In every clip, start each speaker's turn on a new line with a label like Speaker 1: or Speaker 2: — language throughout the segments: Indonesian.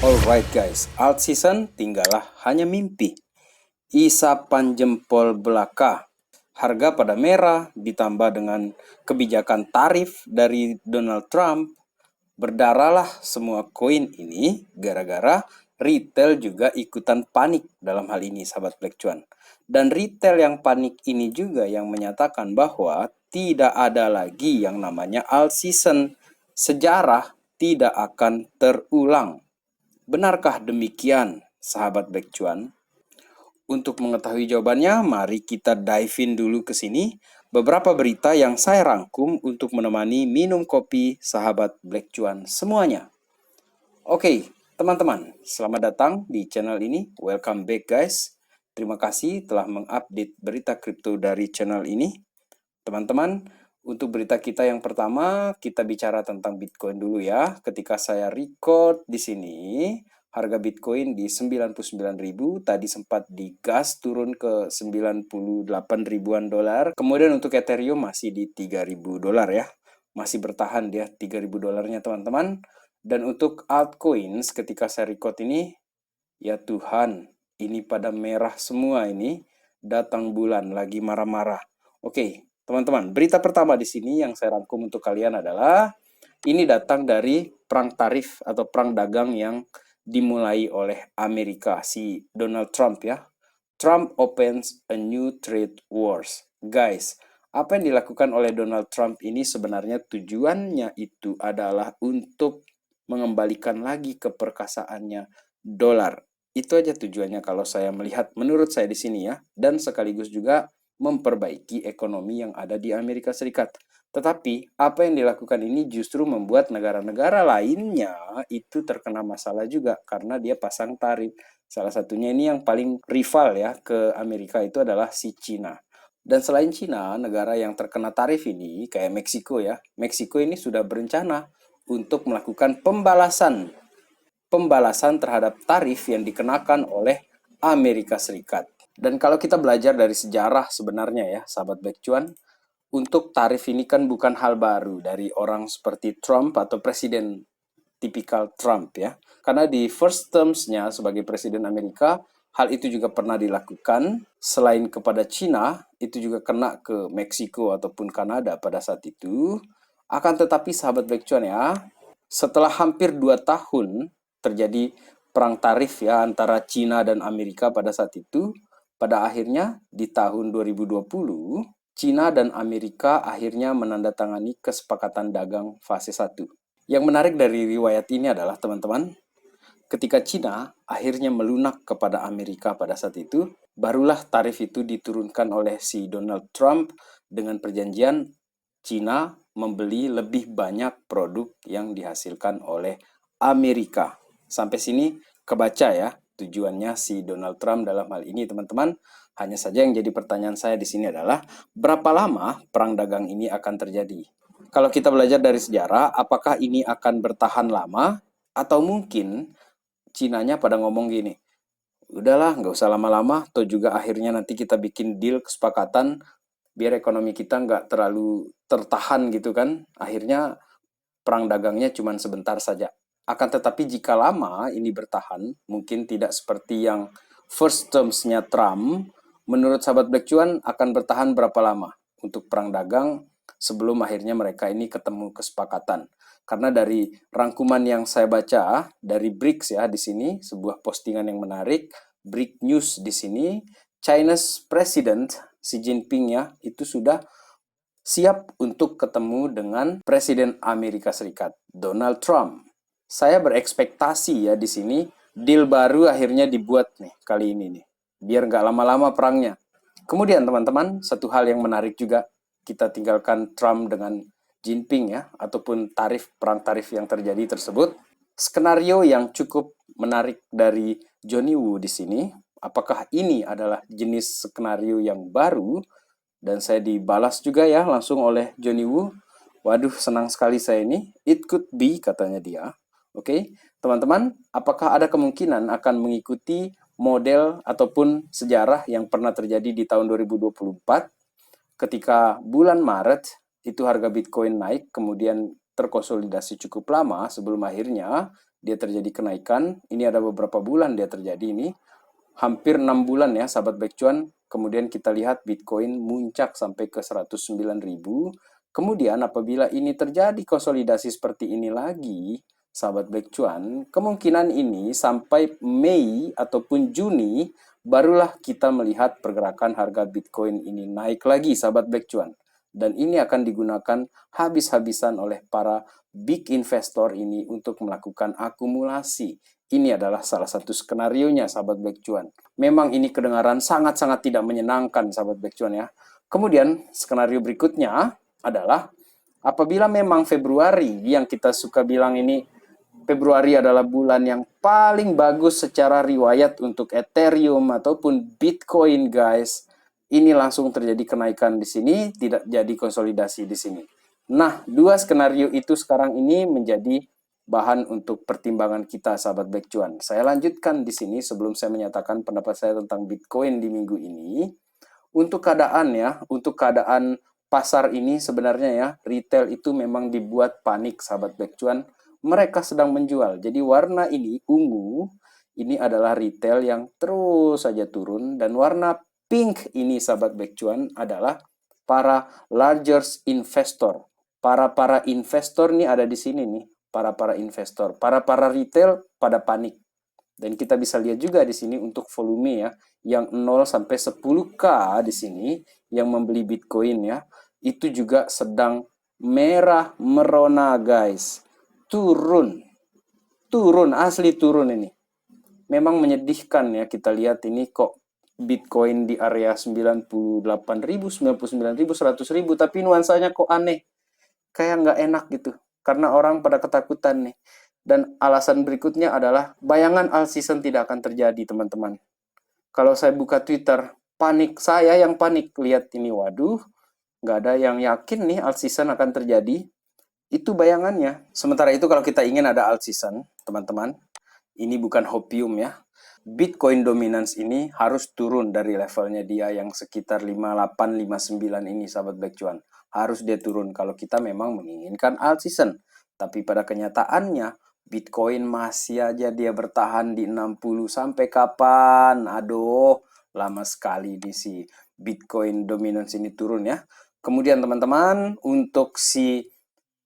Speaker 1: Alright guys, alt season tinggallah hanya mimpi. Isapan jempol belaka. Harga pada merah ditambah dengan kebijakan tarif dari Donald Trump. Berdarahlah semua koin ini gara-gara retail juga ikutan panik dalam hal ini sahabat Black Cuan. Dan retail yang panik ini juga yang menyatakan bahwa tidak ada lagi yang namanya alt season. Sejarah tidak akan terulang. Benarkah demikian, sahabat Black Cuan? Untuk mengetahui jawabannya, mari kita dive in dulu ke sini. Beberapa berita yang saya rangkum untuk menemani minum kopi sahabat Black Cuan semuanya. Oke, teman-teman, selamat datang di channel ini. Welcome back guys. Terima kasih telah mengupdate berita kripto dari channel ini. Teman-teman, untuk berita kita yang pertama, kita bicara tentang Bitcoin dulu ya. Ketika saya record di sini, harga Bitcoin di 99.000, tadi sempat digas turun ke 98 ribuan dolar. Kemudian untuk Ethereum masih di 3.000 dolar ya. Masih bertahan dia 3.000 dolarnya teman-teman. Dan untuk altcoins ketika saya record ini, ya Tuhan, ini pada merah semua ini. Datang bulan lagi marah-marah. Oke, teman-teman, berita pertama di sini yang saya rangkum untuk kalian adalah ini datang dari perang tarif atau perang dagang yang dimulai oleh Amerika, si Donald Trump ya. Trump opens a new trade wars. Guys, apa yang dilakukan oleh Donald Trump ini sebenarnya tujuannya itu adalah untuk mengembalikan lagi keperkasaannya dolar. Itu aja tujuannya kalau saya melihat menurut saya di sini ya, dan sekaligus juga memperbaiki ekonomi yang ada di Amerika Serikat. Tetapi apa yang dilakukan ini justru membuat negara-negara lainnya itu terkena masalah juga karena dia pasang tarif. Salah satunya ini yang paling rival ya ke Amerika itu adalah si Cina. Dan selain Cina, negara yang terkena tarif ini kayak Meksiko ya. Meksiko ini sudah berencana untuk melakukan pembalasan terhadap tarif yang dikenakan oleh Amerika Serikat. Dan kalau kita belajar dari sejarah sebenarnya ya, sahabat Black Cuan, untuk tarif ini kan bukan hal baru dari orang seperti Trump atau presiden tipikal Trump ya. Karena di first terms-nya sebagai presiden Amerika, hal itu juga pernah dilakukan. Selain kepada Cina, itu juga kena ke Meksiko ataupun Kanada pada saat itu. Akan tetapi sahabat Black Cuan ya, setelah hampir 2 tahun terjadi perang tarif ya antara Cina dan Amerika pada saat itu, pada akhirnya di tahun 2020, Cina dan Amerika akhirnya menandatangani kesepakatan dagang fase 1. Yang menarik dari riwayat ini adalah teman-teman, ketika Cina akhirnya melunak kepada Amerika pada saat itu, barulah tarif itu diturunkan oleh si Donald Trump dengan perjanjian Cina membeli lebih banyak produk yang dihasilkan oleh Amerika. Sampai sini kebaca ya tujuannya si Donald Trump dalam hal ini teman-teman. Hanya saja yang jadi pertanyaan saya di sini adalah berapa lama perang dagang ini akan terjadi? Kalau kita belajar dari sejarah, apakah ini akan bertahan lama atau mungkin Cinanya pada ngomong gini, udahlah nggak usah lama-lama, toh juga akhirnya nanti kita bikin deal kesepakatan biar ekonomi kita nggak terlalu tertahan gitu kan. Akhirnya perang dagangnya cuma sebentar saja. Akan tetapi jika lama ini bertahan, mungkin tidak seperti yang first terms-nya Trump, menurut sahabat Black Cuan akan bertahan berapa lama untuk perang dagang sebelum akhirnya mereka ini ketemu kesepakatan. Karena dari rangkuman yang saya baca dari BRICS ya di sini, sebuah postingan yang menarik, BRICS News di sini, China's President Xi Jinping ya, itu sudah siap untuk ketemu dengan Presiden Amerika Serikat, Donald Trump. Saya berekspektasi ya di sini, deal baru akhirnya dibuat nih kali ini nih, biar nggak lama-lama perangnya. Kemudian teman-teman, satu hal yang menarik juga, kita tinggalkan Trump dengan Jinping ya, ataupun perang tarif yang terjadi tersebut. Skenario yang cukup menarik dari Johnny Wu di sini, apakah ini adalah jenis skenario yang baru? Dan saya dibalas juga ya langsung oleh Johnny Wu. Waduh, senang sekali saya ini. It could be, katanya dia. Oke, teman-teman, apakah ada kemungkinan akan mengikuti model ataupun sejarah yang pernah terjadi di tahun 2024 ketika bulan Maret itu harga Bitcoin naik, kemudian terkonsolidasi cukup lama sebelum akhirnya dia terjadi kenaikan. Ini ada beberapa bulan dia terjadi ini. Hampir 6 bulan ya sahabat baik cuan. Kemudian kita lihat Bitcoin muncak sampai ke 109.000. Kemudian apabila ini terjadi konsolidasi seperti ini lagi, sahabat baik cuan, kemungkinan ini sampai Mei ataupun Juni barulah kita melihat pergerakan harga Bitcoin ini naik lagi sahabat baik cuan. Dan ini akan digunakan habis-habisan oleh para big investor ini untuk melakukan akumulasi. Ini adalah salah satu skenarionya sahabat baik cuan. Memang ini kedengaran sangat-sangat tidak menyenangkan sahabat baik cuan ya. Kemudian skenario berikutnya adalah apabila memang Februari yang kita suka bilang ini, Februari adalah bulan yang paling bagus secara riwayat untuk Ethereum ataupun Bitcoin guys. Ini langsung terjadi kenaikan di sini, tidak jadi konsolidasi di sini. Nah, dua skenario itu sekarang ini menjadi bahan untuk pertimbangan kita sahabat baik cuan. Saya lanjutkan di sini sebelum saya menyatakan pendapat saya tentang Bitcoin di minggu ini. Untuk keadaan pasar ini sebenarnya ya, retail itu memang dibuat panik sahabat baik cuan. Mereka sedang menjual. Jadi warna ini ungu, ini adalah retail yang terus saja turun, dan warna pink ini sahabat baik cuan adalah para larger investor. Para investor nih ada di sini nih, para investor. Para retail pada panik. Dan kita bisa lihat juga di sini untuk volume ya, yang 0 sampai 10K di sini yang membeli Bitcoin ya, itu juga sedang merah merona guys. Turun, asli turun ini. Memang menyedihkan ya, kita lihat ini kok Bitcoin di area 98.000, 99.000, 100.000, tapi nuansanya kok aneh. Kayak nggak enak gitu, karena orang pada ketakutan nih. Dan alasan berikutnya adalah bayangan all season tidak akan terjadi teman-teman. Kalau saya buka Twitter, panik, saya yang panik. Lihat ini, waduh, nggak ada yang yakin nih all season akan terjadi. Itu bayangannya. Sementara itu kalau kita ingin ada alt season, teman-teman, ini bukan hopium ya. Bitcoin dominance ini harus turun dari levelnya dia yang sekitar 58, 59 ini sahabat baik cuan. Harus dia turun kalau kita memang menginginkan alt season. Tapi pada kenyataannya, Bitcoin masih aja dia bertahan di 60 sampai kapan? Aduh, lama sekali di si Bitcoin dominance ini turun ya. Kemudian teman-teman, untuk si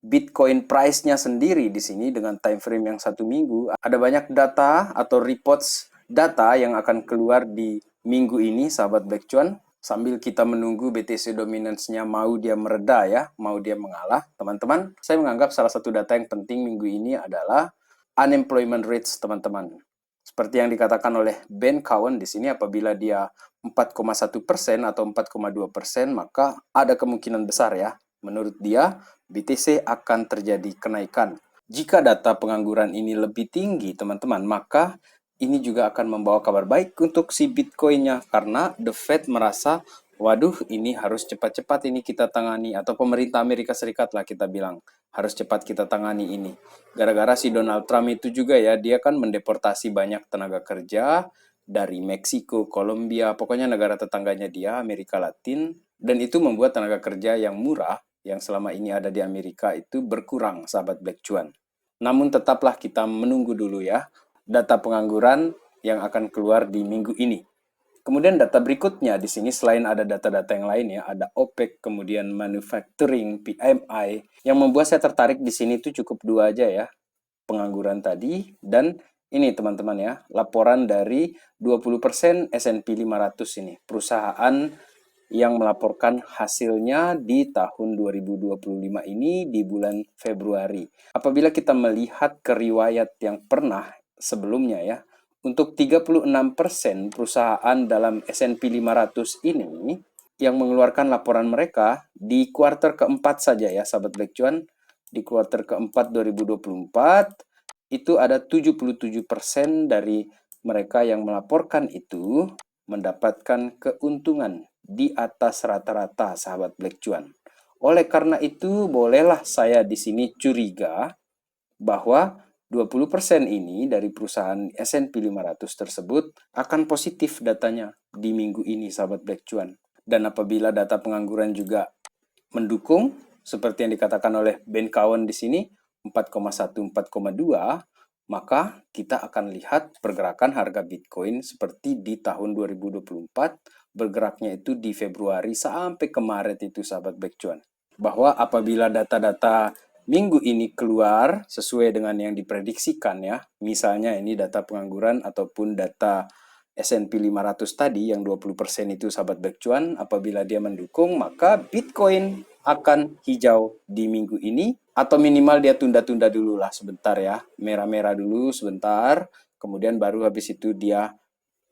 Speaker 1: Bitcoin price-nya sendiri di sini dengan time frame yang 1 minggu, ada banyak data atau reports data yang akan keluar di minggu ini, sahabat baik cuan. Sambil kita menunggu BTC dominance-nya mau dia mereda ya, mau dia mengalah, teman-teman. Saya menganggap salah satu data yang penting minggu ini adalah unemployment rates, teman-teman. Seperti yang dikatakan oleh Ben Cowen di sini, apabila dia 4,1% atau 4,2%, maka ada kemungkinan besar ya, menurut dia BTC akan terjadi kenaikan. Jika data pengangguran ini lebih tinggi, teman-teman, maka ini juga akan membawa kabar baik untuk si Bitcoin-nya, karena The Fed merasa, waduh, ini harus cepat-cepat ini kita tangani, atau pemerintah Amerika Serikat lah kita bilang, harus cepat kita tangani ini. Gara-gara si Donald Trump itu juga ya, dia kan mendeportasi banyak tenaga kerja dari Meksiko, Kolombia, pokoknya negara tetangganya dia, Amerika Latin, dan itu membuat tenaga kerja yang murah yang selama ini ada di Amerika itu berkurang, sahabat Black Cuan. Namun tetaplah kita menunggu dulu ya, data pengangguran yang akan keluar di minggu ini. Kemudian data berikutnya di sini selain ada data-data yang lain ya, ada OPEC, kemudian manufacturing, PMI. Yang membuat saya tertarik di sini itu cukup dua aja ya, pengangguran tadi dan ini teman-teman ya, laporan dari 20% S&P 500 ini, perusahaan yang melaporkan hasilnya di tahun 2025 ini di bulan Februari. Apabila kita melihat ke riwayat yang pernah sebelumnya ya, untuk 36% perusahaan dalam S&P 500 ini yang mengeluarkan laporan mereka di kuartal keempat saja ya sahabat Black Cuan, di kuartal keempat 2024 itu ada 77% dari mereka yang melaporkan itu mendapatkan keuntungan di atas rata-rata sahabat Black Cuan. Oleh karena itu, bolehlah saya di sini curiga bahwa 20% ini dari perusahaan S&P 500 tersebut akan positif datanya di minggu ini sahabat Black Cuan. Dan apabila data pengangguran juga mendukung seperti yang dikatakan oleh Ben Cowen di sini 4,1 4,2, maka kita akan lihat pergerakan harga Bitcoin seperti di tahun 2024, bergeraknya itu di Februari sampai ke Maret itu sahabat Baekcuan. Bahwa apabila data-data minggu ini keluar sesuai dengan yang diprediksikan ya, misalnya ini data pengangguran ataupun data S&P 500 tadi yang 20% itu sahabat Baekcuan, apabila dia mendukung maka Bitcoin akan hijau di minggu ini, atau minimal dia tunda-tunda dulu lah sebentar ya, merah-merah dulu sebentar, kemudian baru habis itu dia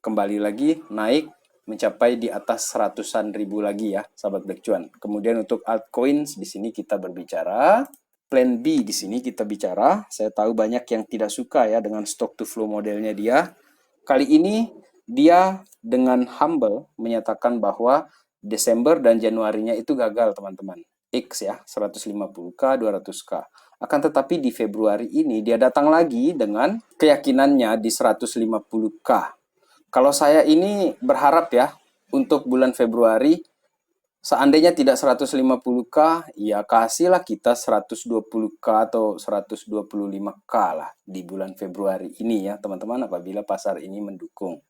Speaker 1: kembali lagi naik mencapai di atas seratusan ribu lagi ya sahabat Baekcuan. Kemudian untuk altcoins di sini kita berbicara plan B, di sini kita bicara, saya tahu banyak yang tidak suka ya dengan stock to flow modelnya dia. Kali ini dia dengan humble menyatakan bahwa Desember dan Januarinya itu gagal teman-teman. X ya, 150K, 200K. Akan tetapi di Februari ini dia datang lagi dengan keyakinannya di 150K. Kalau saya ini berharap ya, untuk bulan Februari, seandainya tidak 150K, ya kasihlah kita 120K atau 125K lah di bulan Februari ini ya teman-teman, apabila pasar ini mendukung.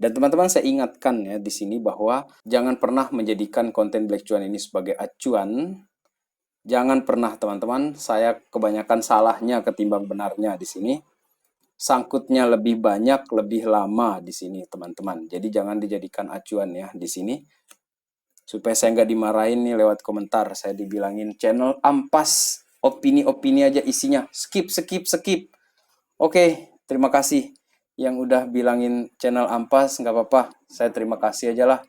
Speaker 1: Dan teman-teman saya ingatkan ya di sini bahwa jangan pernah menjadikan konten Black Cuan ini sebagai acuan. Jangan pernah teman-teman, saya kebanyakan salahnya ketimbang benarnya di sini. Sangkutnya lebih banyak, lebih lama di sini teman-teman. Jadi jangan dijadikan acuan ya di sini. Supaya saya nggak dimarahin nih lewat komentar. Saya dibilangin channel ampas, opini-opini aja isinya. Skip, skip, skip. Oke, terima kasih yang udah bilangin channel ampas, nggak apa-apa. Saya terima kasih aja lah.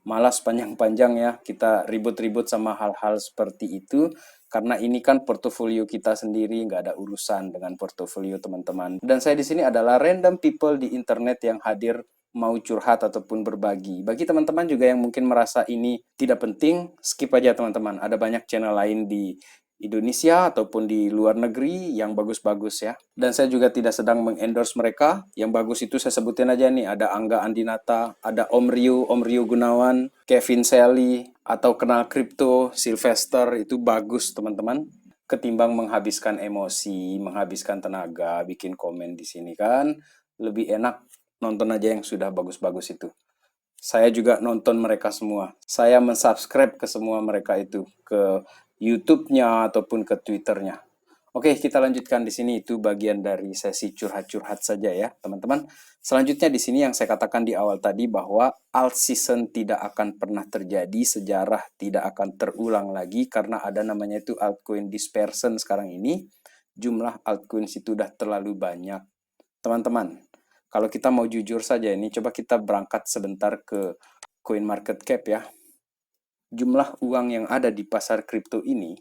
Speaker 1: Malas panjang-panjang ya kita ribut-ribut sama hal-hal seperti itu. Karena ini kan portofolio kita sendiri, nggak ada urusan dengan portofolio teman-teman. Dan saya di sini adalah random people di internet yang hadir mau curhat ataupun berbagi. Bagi teman-teman juga yang mungkin merasa ini tidak penting, skip aja teman-teman. Ada banyak channel lain di Indonesia ataupun di luar negeri yang bagus-bagus ya. Dan saya juga tidak sedang mengendorse mereka. Yang bagus itu saya sebutin aja nih, ada Angga Andinata, ada Om Ryu Gunawan, Kevin Sally, atau Kenal Kripto, Sylvester, itu bagus teman-teman. Ketimbang menghabiskan emosi, menghabiskan tenaga, bikin komen di sini kan, lebih enak nonton aja yang sudah bagus-bagus itu. Saya juga nonton mereka semua. Saya mensubscribe ke semua mereka itu, ke YouTube-nya ataupun ke Twitter-nya. Oke, kita lanjutkan di sini, itu bagian dari sesi curhat-curhat saja ya, teman-teman. Selanjutnya di sini yang saya katakan di awal tadi bahwa alt season tidak akan pernah terjadi, sejarah tidak akan terulang lagi karena ada namanya itu altcoin dispersion sekarang ini. Jumlah altcoins itu udah terlalu banyak. Teman-teman, kalau kita mau jujur saja ini, coba kita berangkat sebentar ke coin market cap ya. Jumlah uang yang ada di pasar kripto ini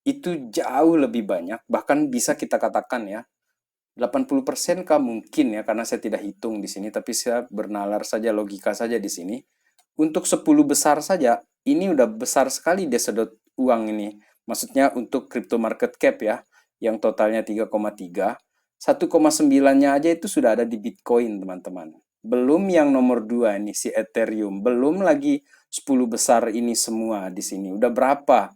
Speaker 1: itu jauh lebih banyak, bahkan bisa kita katakan ya 80% kah mungkin ya, karena saya tidak hitung di sini, tapi saya bernalar saja, logika saja di sini. Untuk 10 besar saja, ini udah besar sekali dia sedot uang ini. Maksudnya untuk crypto market cap ya, yang totalnya 3,3, 1,9-nya aja itu sudah ada di Bitcoin, teman-teman. Belum yang nomor 2 ini, si Ethereum. Belum lagi 10 besar ini semua di sini. Udah berapa?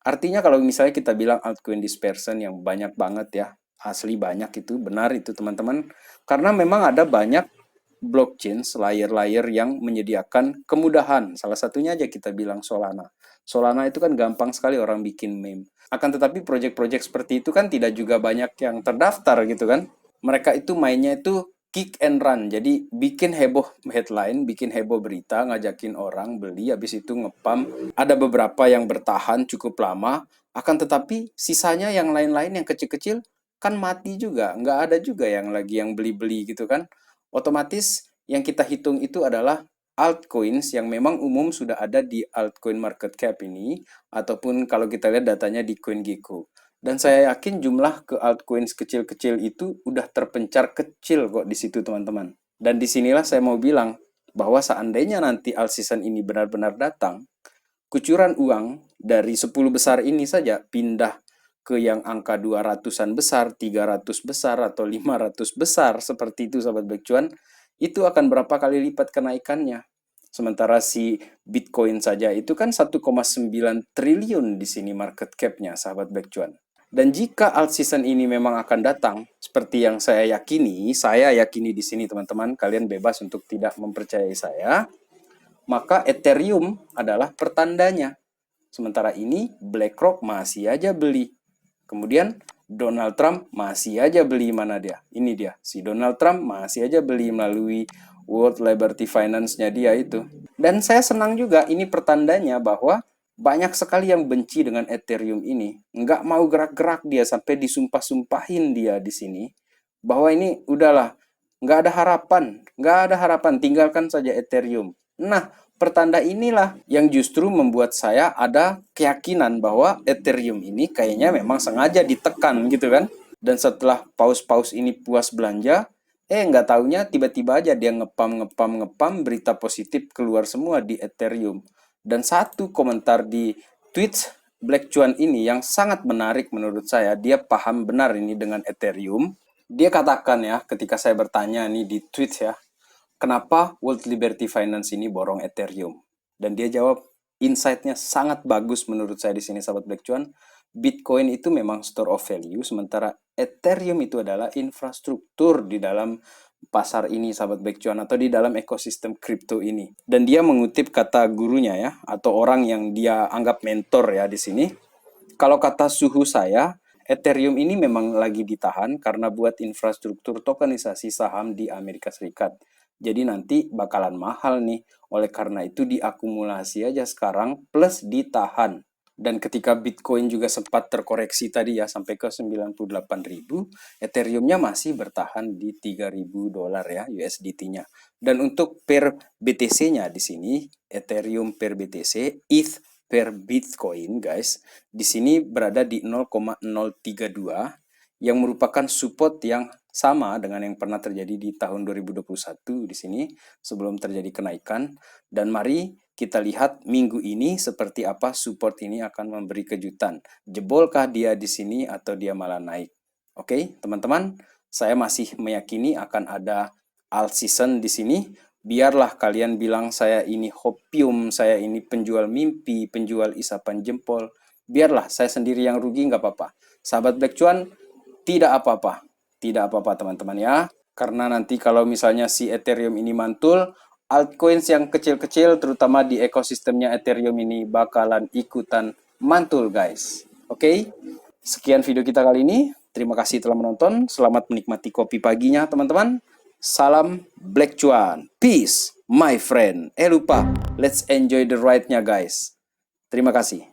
Speaker 1: Artinya kalau misalnya kita bilang altcoin dispersion yang banyak banget ya, asli banyak itu, benar itu teman-teman. Karena memang ada banyak blockchain, layer-layer yang menyediakan kemudahan. Salah satunya aja kita bilang Solana. Solana itu kan gampang sekali orang bikin meme. Akan tetapi project-project seperti itu kan tidak juga banyak yang terdaftar gitu kan. Mereka itu mainnya itu kick and run. Jadi bikin heboh headline, bikin heboh berita, ngajakin orang beli, habis itu ngepam. Ada beberapa yang bertahan cukup lama, akan tetapi sisanya yang lain-lain yang kecil-kecil kan mati juga. Nggak ada juga yang lagi yang beli-beli gitu kan. Otomatis yang kita hitung itu adalah altcoins yang memang umum sudah ada di altcoin market cap ini, ataupun kalau kita lihat datanya di CoinGecko. Dan saya yakin jumlah ke altcoins kecil-kecil itu udah terpencar kecil kok di situ teman-teman. Dan disinilah saya mau bilang bahwa seandainya nanti alt season ini benar-benar datang, kucuran uang dari 10 besar ini saja pindah ke yang angka 200-an besar, 300 besar, atau 500 besar, seperti itu sahabat Baekcuan, itu akan berapa kali lipat kenaikannya. Sementara si Bitcoin saja itu kan 1,9 triliun di sini market cap-nya sahabat Baekcuan. Dan jika alt season ini memang akan datang, seperti yang saya yakini di sini teman-teman, kalian bebas untuk tidak mempercayai saya, maka Ethereum adalah pertandanya. Sementara ini BlackRock masih aja beli. Kemudian Donald Trump masih aja beli, mana dia? Ini dia, si Donald Trump masih aja beli melalui World Liberty Finance-nya dia itu. Dan saya senang juga, ini pertandanya bahwa banyak sekali yang benci dengan Ethereum ini. Nggak mau gerak-gerak dia, sampai disumpah-sumpahin dia di sini. Bahwa ini udahlah, nggak ada harapan, tinggalkan saja Ethereum. Nah, pertanda inilah yang justru membuat saya ada keyakinan bahwa Ethereum ini kayaknya memang sengaja ditekan gitu kan. Dan setelah paus-paus ini puas belanja, nggak taunya tiba-tiba aja dia ngepam berita positif keluar semua di Ethereum. Dan satu komentar di tweet Black Chuan ini yang sangat menarik menurut saya, dia paham benar ini dengan Ethereum. Dia katakan ya, ketika saya bertanya nih di tweet ya, kenapa World Liberty Finance ini borong Ethereum? Dan dia jawab, insight-nya sangat bagus menurut saya di sini, sahabat Black Chuan. Bitcoin itu memang store of value, sementara Ethereum itu adalah infrastruktur di dalam pasar ini, sahabat Black Chuan, atau di dalam ekosistem kripto ini. Dan dia mengutip kata gurunya ya, atau orang yang dia anggap mentor ya di sini. Kalau kata suhu saya, Ethereum ini memang lagi ditahan karena buat infrastruktur tokenisasi saham di Amerika Serikat. Jadi nanti bakalan mahal nih. Oleh karena itu diakumulasi aja sekarang plus ditahan. Dan ketika Bitcoin juga sempat terkoreksi tadi ya sampai ke 98.000, Ethereum-nya masih bertahan di 3.000 dolar ya USDT-nya. Dan untuk per BTC-nya di sini, Ethereum per BTC, ETH per Bitcoin guys, di sini berada di 0,032 yang merupakan support yang sama dengan yang pernah terjadi di tahun 2021 di sini sebelum terjadi kenaikan. Dan mari kita lihat minggu ini seperti apa support ini akan memberi kejutan. Jebolkah dia di sini atau dia malah naik? Oke, teman-teman, saya masih meyakini akan ada alt season di sini. Biarlah kalian bilang saya ini hopium, saya ini penjual mimpi, penjual isapan jempol. Biarlah saya sendiri yang rugi, nggak apa-apa. Sahabat Black Chuan, tidak apa-apa. Tidak apa-apa teman-teman ya. Karena nanti kalau misalnya si Ethereum ini mantul, altcoins yang kecil-kecil terutama di ekosistemnya Ethereum ini bakalan ikutan mantul guys. Oke, sekian video kita kali ini. Terima kasih telah menonton. Selamat menikmati kopi paginya teman-teman. Salam Black Chuan. Peace, my friend. Lupa, let's enjoy the ride-nya guys. Terima kasih.